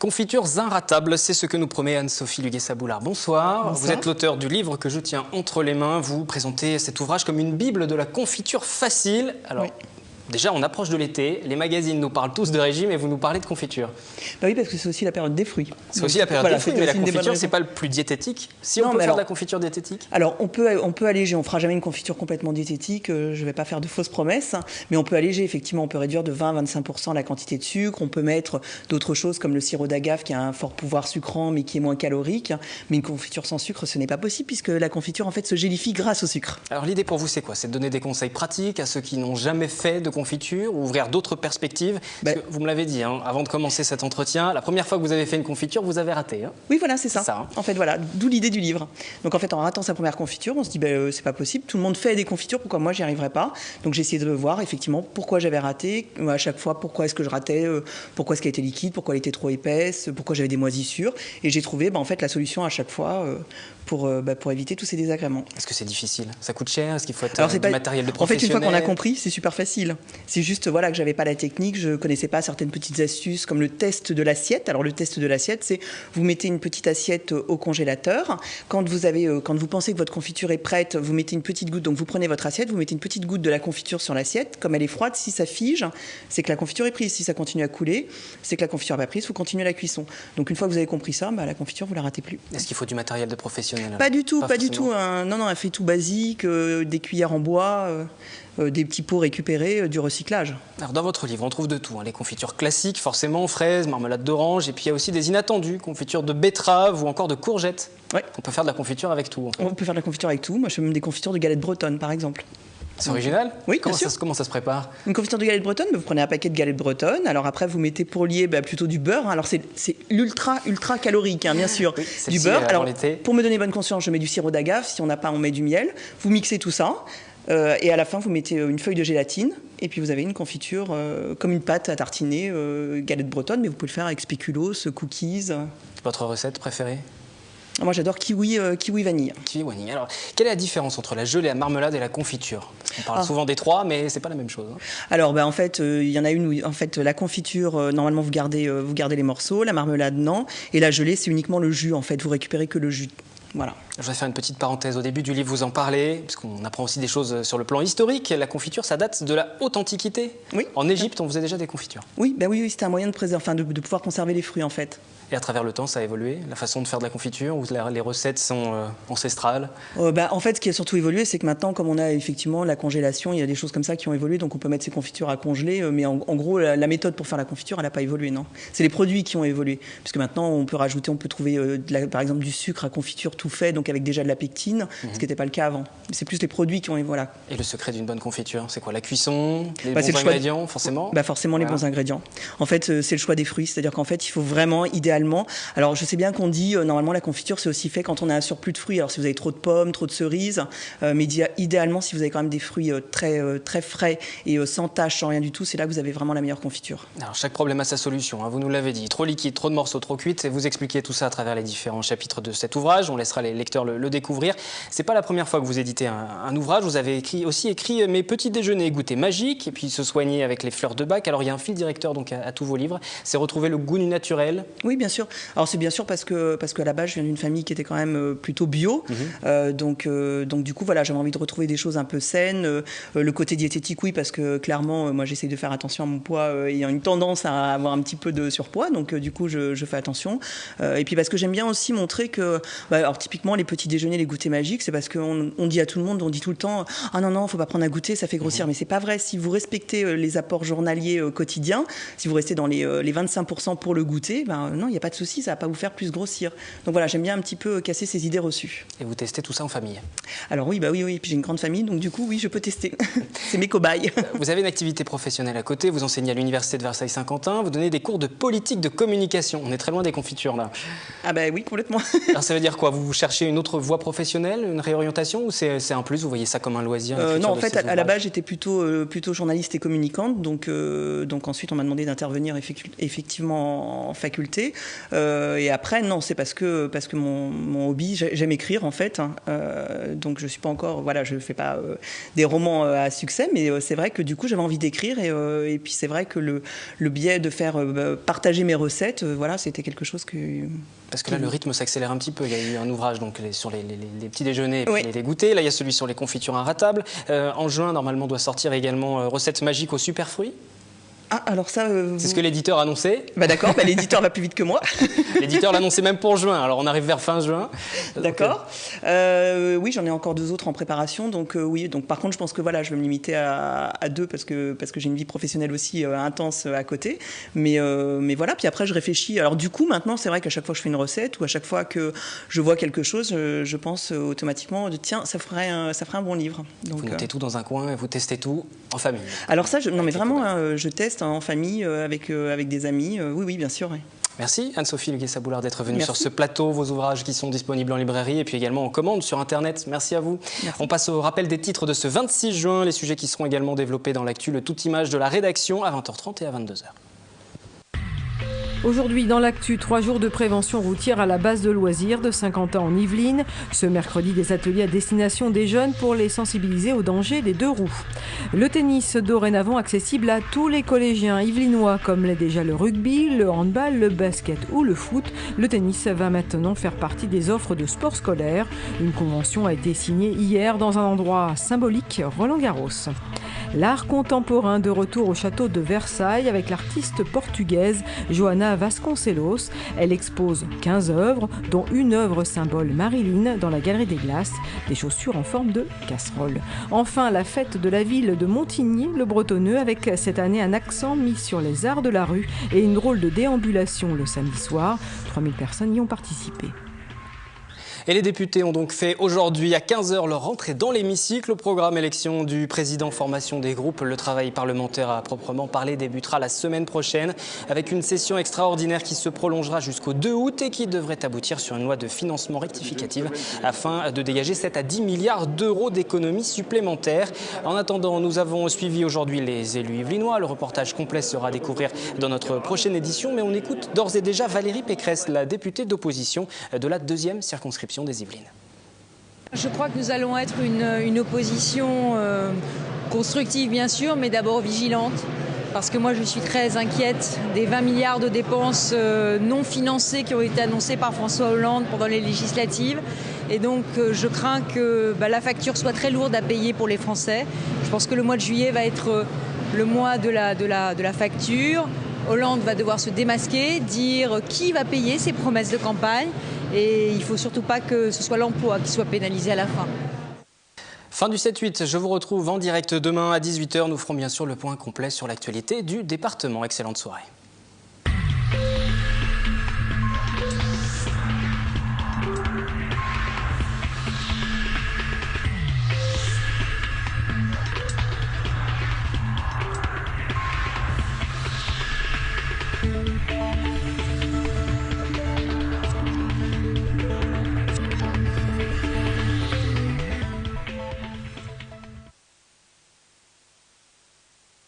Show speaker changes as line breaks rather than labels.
Confitures inratables, c'est ce que nous promet Anne-Sophie Luguet-Saboulard. Bonsoir.
Bonsoir.
Vous êtes l'auteur du livre que je tiens entre les mains. Vous présentez cet ouvrage comme une bible de la confiture facile. Alors,
oui.
Déjà, on approche de l'été. Les magazines nous parlent tous de régime et vous nous parlez de confiture.
Bah oui, parce que c'est aussi la période des fruits.
C'est aussi la période des fruits, mais la confiture, c'est pas le plus diététique. Si on peut faire de la confiture diététique.
Alors, on peut alléger. On fera jamais une confiture complètement diététique. Je vais pas faire de fausses promesses, mais on peut alléger. Effectivement, on peut réduire de 20 à 25% la quantité de sucre. On peut mettre d'autres choses comme le sirop d'agave qui a un fort pouvoir sucrant, mais qui est moins calorique. Mais une confiture sans sucre, ce n'est pas possible puisque la confiture en fait se gélifie grâce au sucre.
Alors, l'idée pour vous, c'est quoi? C'est de donner des conseils pratiques à ceux qui n'ont jamais fait de confiture ou ouvrir d'autres perspectives. Parce que vous me l'avez dit, avant de commencer cet entretien, la première fois que vous avez fait une confiture, vous avez raté.
Oui, voilà, c'est ça. En fait, voilà, d'où l'idée du livre. Donc, en fait, en ratant sa première confiture, on se dit, c'est pas possible. Tout le monde fait des confitures, pourquoi moi, j'y arriverai pas? Donc, j'ai essayé de voir, effectivement, pourquoi j'avais raté. À chaque fois, pourquoi est-ce que je ratais? Pourquoi est-ce qu'elle était liquide? Pourquoi elle était trop épaisse? Pourquoi j'avais des moisissures? Et j'ai trouvé, en fait, la solution à chaque fois pour éviter tous ces désagréments.
Est-ce que c'est difficile? Ça coûte cher? Est-ce qu'il faut être du matériel de professionnel?
En fait, une fois qu'on a compris, c'est super facile. C'est juste, voilà, que j'avais pas la technique, je connaissais pas certaines petites astuces comme le test de l'assiette. Alors le test de l'assiette, c'est vous mettez une petite assiette au congélateur. Quand vous pensez que votre confiture est prête, vous mettez une petite goutte. Donc vous prenez votre assiette, vous mettez une petite goutte de la confiture sur l'assiette. Comme elle est froide, si ça fige, c'est que la confiture est prise. Si ça continue à couler, c'est que la confiture n'est pas prise. Vous continuez la cuisson. Donc une fois que vous avez compris ça, la confiture vous la ratez plus.
Est-ce qu'il faut du matériel de professionnel?
Pas du tout, pas du tout. Non, un fait tout basique, des cuillères en bois. Des petits pots récupérés, du recyclage.
Alors dans votre livre, on trouve de tout. Les confitures classiques, forcément, fraises, marmelade d'orange, et puis il y a aussi des inattendus, confitures de betterave ou encore de courgettes.
Ouais.
On peut faire de la confiture avec tout.
On peut faire de la confiture avec tout. Moi, je fais même des confitures de galettes bretonnes, par exemple.
C'est original?
Oui,
comment ça se prépare?
Une confiture de galettes bretonnes, vous prenez un paquet de galettes bretonnes. Alors après, vous mettez pour lier plutôt du beurre. Alors c'est ultra calorique, bien sûr.
Oui,
du beurre. Alors pour me donner bonne conscience, je mets du sirop d'agave. Si on n'a pas, on met du miel. Vous mixez tout ça. Et à la fin, vous mettez une feuille de gélatine et puis vous avez une confiture comme une pâte à tartiner, galette bretonne, mais vous pouvez le faire avec spéculoos, cookies.
Votre recette préférée?
Moi, j'adore kiwi vanille.
Kiwi vanille. Alors, quelle est la différence entre la gelée à marmelade et la confiture? On parle souvent des trois, mais c'est pas la même chose.
Alors, en fait, il y en a une où, en fait, la confiture, normalement, vous gardez les morceaux, la marmelade, non. Et la gelée, c'est uniquement le jus, en fait. Vous récupérez que le jus. Voilà.
Je vais faire une petite parenthèse. Au début du livre, vous en parlez, puisqu'on apprend aussi des choses sur le plan historique. La confiture, ça date de la haute antiquité.
Oui.
En Égypte, on faisait déjà des confitures.
Oui, oui, c'était un moyen de pouvoir conserver les fruits, en fait.
Et à travers le temps, ça a évolué, la façon de faire de la confiture, où les recettes sont ancestrales?
En fait, ce qui a surtout évolué, c'est que maintenant, comme on a effectivement la congélation, il y a des choses comme ça qui ont évolué, donc on peut mettre ces confitures à congeler, mais en gros, la méthode pour faire la confiture, elle n'a pas évolué, non. C'est les produits qui ont évolué, puisque maintenant, on peut trouver, par exemple, du sucre à confiture tout fait, donc avec déjà de la pectine, ce qui n'était pas le cas avant. C'est plus les produits qui ont évolué. Voilà.
Et le secret d'une bonne confiture, c'est quoi? La cuisson, les bons ingrédients, forcément?
Forcément, les bons ingrédients. En fait, c'est le choix des fruits, c'est-à-dire qu'en fait, il faut vraiment, idéalement, alors je sais bien qu'on dit, normalement, la confiture, c'est aussi fait quand on a un surplus de fruits. Alors si vous avez trop de pommes, trop de cerises, mais idéalement, si vous avez quand même des fruits très frais et sans taches, sans rien du tout, c'est là que vous avez vraiment la meilleure confiture.
Alors chaque problème a sa solution, vous nous l'avez dit. Trop liquide, trop de morceaux, trop cuites, et vous expliquez tout ça à travers les différents chapitres de cet ouvrage. On laissera les lecteurs le découvrir. C'est pas la première fois que vous éditez un ouvrage. Vous avez aussi écrit Mes petits déjeuners goûter magique, et puis Se soigner avec les fleurs de bac. Alors il y a un fil directeur donc à tous vos livres. C'est retrouver le goût du naturel.
Oui, bien sûr. Alors c'est bien sûr parce qu'à la base, je viens d'une famille qui était quand même plutôt bio. Donc du coup, voilà, j'avais envie de retrouver des choses un peu saines. Le côté diététique, oui, parce que clairement, moi, j'essaie de faire attention à mon poids ayant une tendance à avoir un petit peu de surpoids. Donc du coup, je fais attention. Et puis parce que j'aime bien aussi montrer que, alors typiquement, les petits déjeuners, les goûters magiques, c'est parce qu'on dit à tout le monde, on dit tout le temps, ah non, faut pas prendre un goûter, ça fait grossir. Mais c'est pas vrai. Si vous respectez les apports journaliers quotidiens, si vous restez dans les 25% pour le goûter, non, il n'y a pas de souci, ça va pas vous faire plus grossir. Donc voilà, j'aime bien un petit peu casser ces idées reçues.
Et vous testez tout ça en famille?
Alors oui, oui. Puis j'ai une grande famille, donc du coup, oui, je peux tester. C'est mes cobayes.
Vous avez une activité professionnelle à côté, vous enseignez à l'université de Versailles-Saint-Quentin, vous donnez des cours de politique de communication. On est très loin des confitures là.
Ah oui, complètement.
Alors ça veut dire quoi? Vous cherchez une autre voie professionnelle, une réorientation, ou c'est un plus, vous voyez ça comme un loisir?
Non, en fait, à la base, j'étais plutôt journaliste et communicante, donc ensuite, on m'a demandé d'intervenir effectivement en faculté. Et après, non, c'est parce que mon hobby, j'aime écrire, en fait. Donc, je suis pas encore, voilà, je fais pas des romans à succès, mais c'est vrai que du coup, j'avais envie d'écrire, et puis c'est vrai que le biais de faire partager mes recettes, voilà, c'était quelque chose que...
Parce que là, le rythme s'accélère un petit peu. Il y a eu un ouvrage donc, sur les petits déjeuners et
oui.
les goûters. Là, il y a celui sur les confitures inratables. En juin, normalement, doit sortir également Recettes magiques aux super fruits.
Ah, alors ça...
C'est ce que l'éditeur a annoncé.
Bah d'accord, l'éditeur va plus vite que moi.
L'éditeur l'a annoncé même pour juin, alors on arrive vers fin juin.
D'accord. Oui, j'en ai encore 2 autres en préparation, donc oui. Donc par contre, je pense que voilà, je vais me limiter à 2 parce que j'ai une vie professionnelle aussi intense à côté. Mais voilà, puis après je réfléchis. Alors du coup, maintenant, c'est vrai qu'à chaque fois que je fais une recette ou à chaque fois que je vois quelque chose, je pense automatiquement, tiens, ça ferait un bon livre. Donc,
vous notez tout dans un coin et vous testez tout en famille.
Alors ça, non mais vraiment, je teste en famille, avec des amis. Oui, bien sûr. Oui.
Merci Anne-Sophie Leguet-Saboulard d'être venue
Merci.
sur ce plateau, vos ouvrages qui sont disponibles en librairie et puis également en commande sur Internet. Merci à vous.
Merci.
On passe au rappel des titres de ce 26 juin, les sujets qui seront également développés dans l'actu, le tout image de la rédaction à 20h30 et à 22h.
Aujourd'hui, dans l'actu, 3 jours de prévention routière à la base de loisirs de Saint-Quentin en Yvelines. Ce mercredi, des ateliers à destination des jeunes pour les sensibiliser aux dangers des 2 roues. Le tennis, dorénavant accessible à tous les collégiens yvelinois, comme l'est déjà le rugby, le handball, le basket ou le foot. Le tennis va maintenant faire partie des offres de sport scolaire. Une convention a été signée hier dans un endroit symbolique, Roland-Garros. L'art contemporain de retour au château de Versailles avec l'artiste portugaise Joana Vasconcelos. Elle expose 15 œuvres, dont une œuvre symbole Marilyn dans la Galerie des Glaces, des chaussures en forme de casserole. Enfin, la fête de la ville de Montigny, le Bretonneux, avec cette année un accent mis sur les arts de la rue et une drôle de déambulation le samedi soir. 3000 personnes y ont participé.
Et les députés ont donc fait aujourd'hui à 15h leur rentrée dans l'hémicycle. Au programme élection du président, formation des groupes. Le travail parlementaire à proprement parler débutera la semaine prochaine avec une session extraordinaire qui se prolongera jusqu'au 2 août et qui devrait aboutir sur une loi de financement rectificative afin de dégager 7 à 10 milliards d'euros d'économies supplémentaires. En attendant, nous avons suivi aujourd'hui les élus yvelinois. Le reportage complet sera à découvrir dans notre prochaine édition. Mais on écoute d'ores et déjà Valérie Pécresse, la députée d'opposition de la 2e circonscription des Yvelines.
Je crois que nous allons être une opposition constructive bien sûr, mais d'abord vigilante. Parce que moi je suis très inquiète des 20 milliards de dépenses non financées qui ont été annoncées par François Hollande pendant les législatives. Et donc je crains que la facture soit très lourde à payer pour les Français. Je pense que le mois de juillet va être le mois de la facture. Hollande va devoir se démasquer, dire qui va payer ses promesses de campagne. Et il ne faut surtout pas que ce soit l'emploi qui soit pénalisé à la fin.
Fin du 7-8, je vous retrouve en direct demain à 18h. Nous ferons bien sûr le point complet sur l'actualité du département. Excellente soirée.